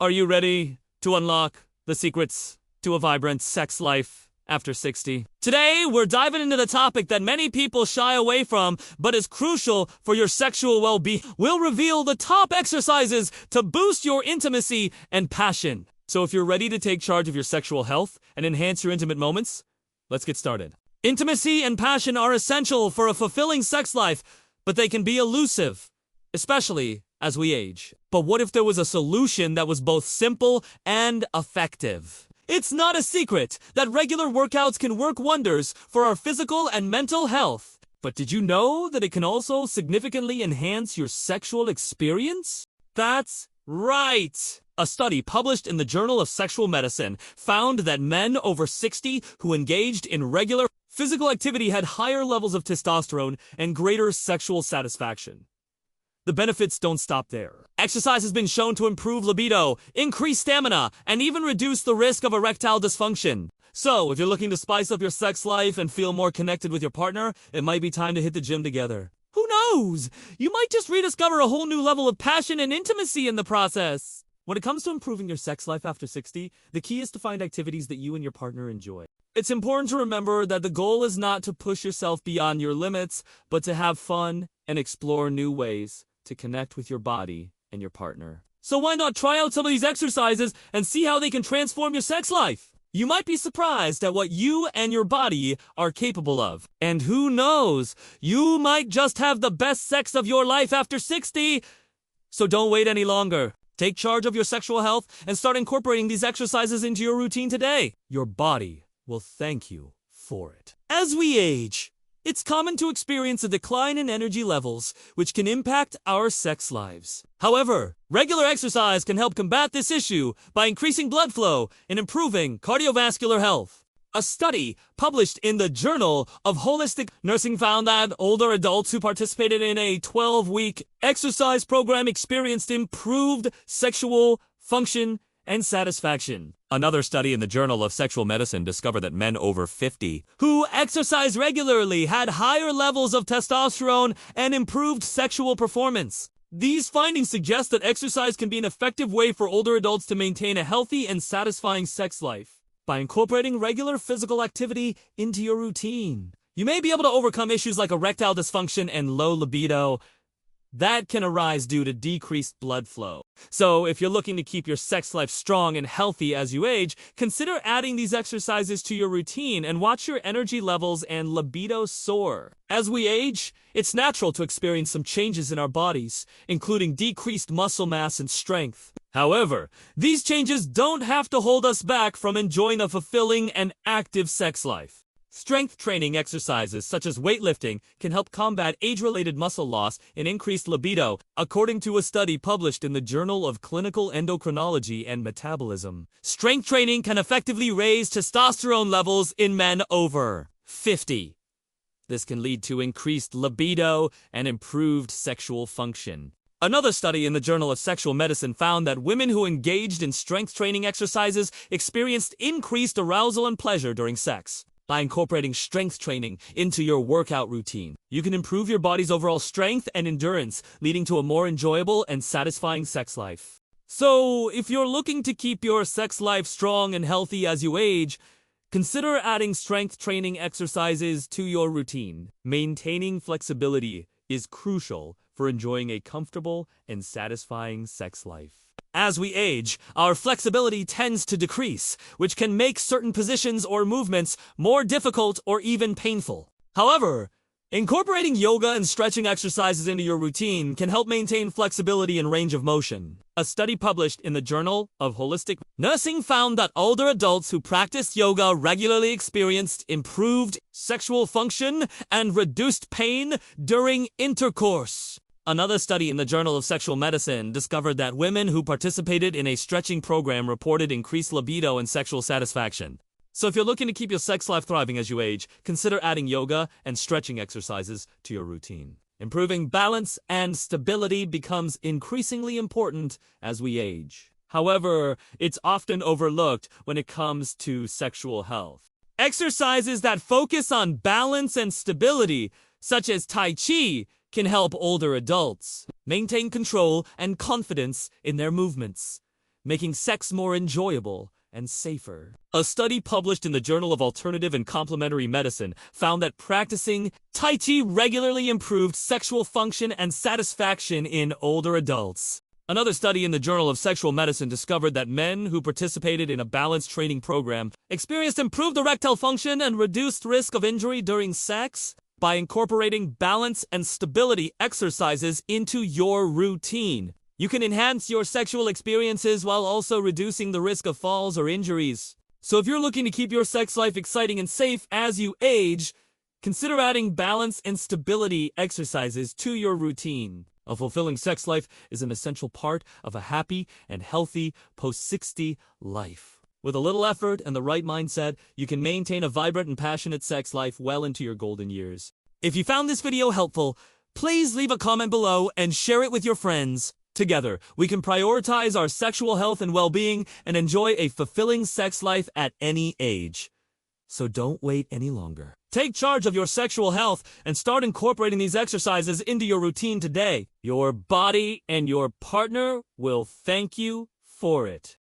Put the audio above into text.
Are you ready to unlock the secrets to a vibrant sex life after 60? Today, we're diving into the topic that many people shy away from, but is crucial for your sexual well-being. We'll reveal the top exercises to boost your intimacy and passion. So if you're ready to take charge of your sexual health and enhance your intimate moments, let's get started. Intimacy and passion are essential for a fulfilling sex life, but they can be elusive, especially as we age. But what if there was a solution that was both simple and effective? It's not a secret that regular workouts can work wonders for our physical and mental health. But did you know that it can also significantly enhance your sexual experience? That's right! A study published in the Journal of Sexual Medicine found that men over 60 who engaged in regular physical activity had higher levels of testosterone and greater sexual satisfaction. The benefits don't stop there. Exercise has been shown to improve libido, increase stamina, and even reduce the risk of erectile dysfunction. So, if you're looking to spice up your sex life and feel more connected with your partner, it might be time to hit the gym together. Who knows? You might just rediscover a whole new level of passion and intimacy in the process. When it comes to improving your sex life after 60, the key is to find activities that you and your partner enjoy. It's important to remember that the goal is not to push yourself beyond your limits, but to have fun and explore new ways to connect with your body and your partner. So why not try out some of these exercises and see how they can transform your sex life? You might be surprised at what you and your body are capable of. And who knows, you might just have the best sex of your life after 60. So don't wait any longer. Take charge of your sexual health and start incorporating these exercises into your routine today. Your body will thank you for it. As we age, it's common to experience a decline in energy levels, which can impact our sex lives. However, regular exercise can help combat this issue by increasing blood flow and improving cardiovascular health. A study published in the Journal of Holistic Nursing found that older adults who participated in a 12-week exercise program experienced improved sexual function and satisfaction. Another study in the Journal of Sexual Medicine discovered that men over 50 who exercise regularly had higher levels of testosterone and improved sexual performance. These findings suggest that exercise can be an effective way for older adults to maintain a healthy and satisfying sex life. By incorporating regular physical activity into your routine, you may be able to overcome issues like erectile dysfunction and low libido that can arise due to decreased blood flow. So, if you're looking to keep your sex life strong and healthy as you age, consider adding these exercises to your routine and watch your energy levels and libido soar. As we age, it's natural to experience some changes in our bodies, including decreased muscle mass and strength. However, these changes don't have to hold us back from enjoying a fulfilling and active sex life. Strength training exercises such as weightlifting can help combat age-related muscle loss and increased libido, according to a study published in the Journal of Clinical Endocrinology and Metabolism. Strength training can effectively raise testosterone levels in men over 50. This can lead to increased libido and improved sexual function. Another study in the Journal of Sexual Medicine found that women who engaged in strength training exercises experienced increased arousal and pleasure during sex. By incorporating strength training into your workout routine, you can improve your body's overall strength and endurance, leading to a more enjoyable and satisfying sex life. So, if you're looking to keep your sex life strong and healthy as you age, consider adding strength training exercises to your routine. Maintaining flexibility is crucial for enjoying a comfortable and satisfying sex life. As we age, our flexibility tends to decrease, which can make certain positions or movements more difficult or even painful. However, incorporating yoga and stretching exercises into your routine can help maintain flexibility and range of motion. A study published in the Journal of Holistic Nursing found that older adults who practiced yoga regularly experienced improved sexual function and reduced pain during intercourse. Another study in the Journal of Sexual Medicine discovered that women who participated in a stretching program reported increased libido and sexual satisfaction. So if you're looking to keep your sex life thriving as you age, consider adding yoga and stretching exercises to your routine. Improving balance and stability becomes increasingly important as we age. However, it's often overlooked when it comes to sexual health. Exercises that focus on balance and stability, such as Tai Chi, can help older adults maintain control and confidence in their movements. making sex more enjoyable and safer. A study published in the Journal of Alternative and Complementary Medicine found that practicing Tai Chi regularly improved sexual function and satisfaction in older adults. Another study in the Journal of Sexual Medicine discovered that men who participated in a balanced training program experienced improved erectile function and reduced risk of injury during sex. By incorporating balance and stability exercises into your routine, you can enhance your sexual experiences while also reducing the risk of falls or injuries. So if you're looking to keep your sex life exciting and safe as you age, consider adding balance and stability exercises to your routine. A fulfilling sex life is an essential part of a happy and healthy post-60 life. With a little effort and the right mindset, you can maintain a vibrant and passionate sex life well into your golden years. If you found this video helpful, please leave a comment below and share it with your friends. Together, we can prioritize our sexual health and well-being and enjoy a fulfilling sex life at any age. So don't wait any longer. Take charge of your sexual health and start incorporating these exercises into your routine today. Your body and your partner will thank you for it.